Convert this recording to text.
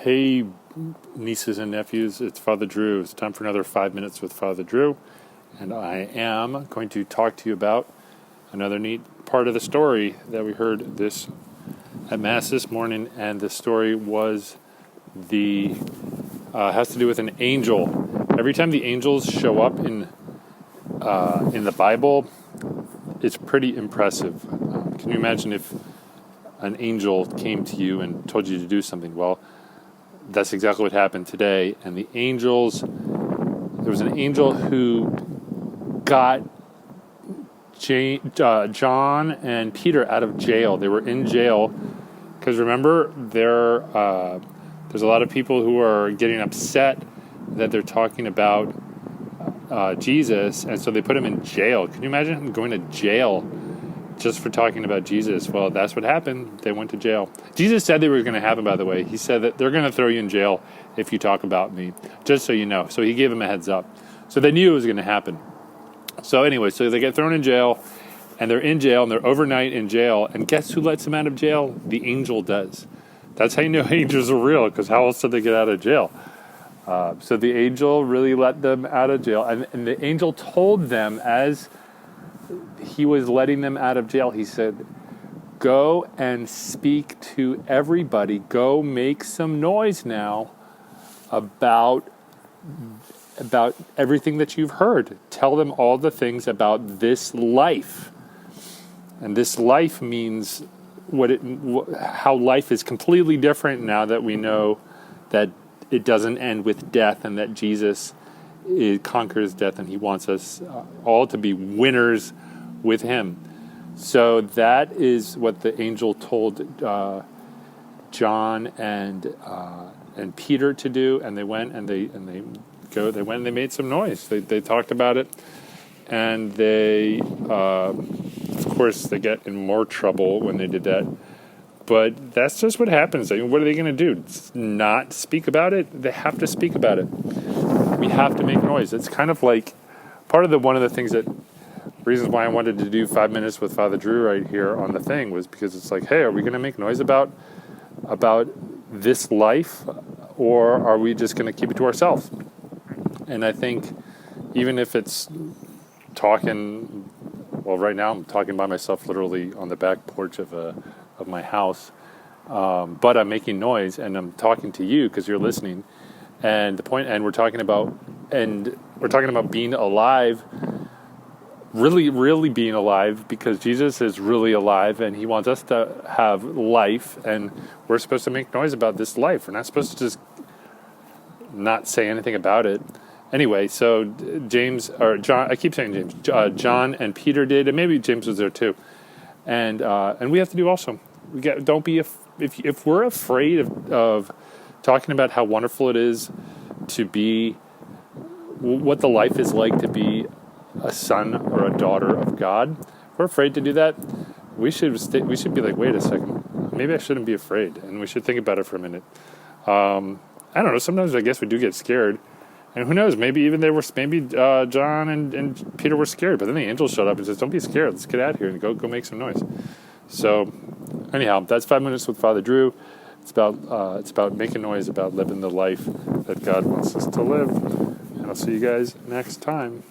Hey, nieces and nephews, it's Father Drew. It's time for another 5 minutes with Father Drew, and I am going to talk to you about another neat part of the story that we heard this at Mass this morning, and the story was has to do with an angel. Every time the angels show up in the Bible, it's pretty impressive. Can you imagine if an angel came to you and told you to do something? Well, that's exactly what happened today. And there was an angel who got John and Peter out of jail. They were in jail because remember, there's a lot of people who are getting upset that they're talking about Jesus, and so they put him in jail. Can you imagine him going to jail just for talking about Jesus? Well, that's what happened. They went to jail. Jesus said they were going to happen, by the way. He said that they're going to throw you in jail if you talk about me, just so you know. So he gave them a heads up. So they knew it was going to happen. So anyway, so they get thrown in jail, and they're in jail, and they're overnight in jail. And guess who lets them out of jail? The angel does. That's how you know angels are real, because how else did they get out of jail? So the angel really let them out of jail. And the angel told them as he was letting them out of jail, he said, go and speak to everybody. Go make some noise now about everything that you've heard. Tell them all the things about this life. And this life means how life is completely different now that we know that it doesn't end with death and that Jesus conquers death, and he wants us all to be winners with him. So that is what the angel told John and Peter to do, and they went and they made some noise. They talked about it, and they of course they get in more trouble when they did that. But that's just what happens. I mean, what are they going to do? Not speak about it? They have to speak about it. We have to make noise. It's kind of like one of the things reasons why I wanted to do 5 minutes with Father Drew right here on the thing was because it's like, hey, are we going to make noise about this life, or are we just going to keep it to ourselves? And I think even if it's talking, well, right now I'm talking by myself literally on the back porch of my house, but I'm making noise and I'm talking to you because you're listening. And we're talking about being alive, really, really being alive, because Jesus is really alive and he wants us to have life, and we're supposed to make noise about this life. We're not supposed to just not say anything about it. Anyway, so John, I keep saying James, John and Peter did, and maybe James was there too. And we have to do also. Don't be if we're afraid of talking about how wonderful it is to be, what the life is like to be a son or a daughter of God. If we're afraid to do that, we should be like, wait a second, maybe I shouldn't be afraid, and we should think about it for a minute. I don't know. Sometimes I guess we do get scared. And who knows, maybe John and Peter were scared, but then the angel showed up and says, don't be scared, let's get out here and go make some noise. So anyhow, that's 5 minutes with Father Drew. It's about making noise, about living the life that God wants us to live. And I'll see you guys next time.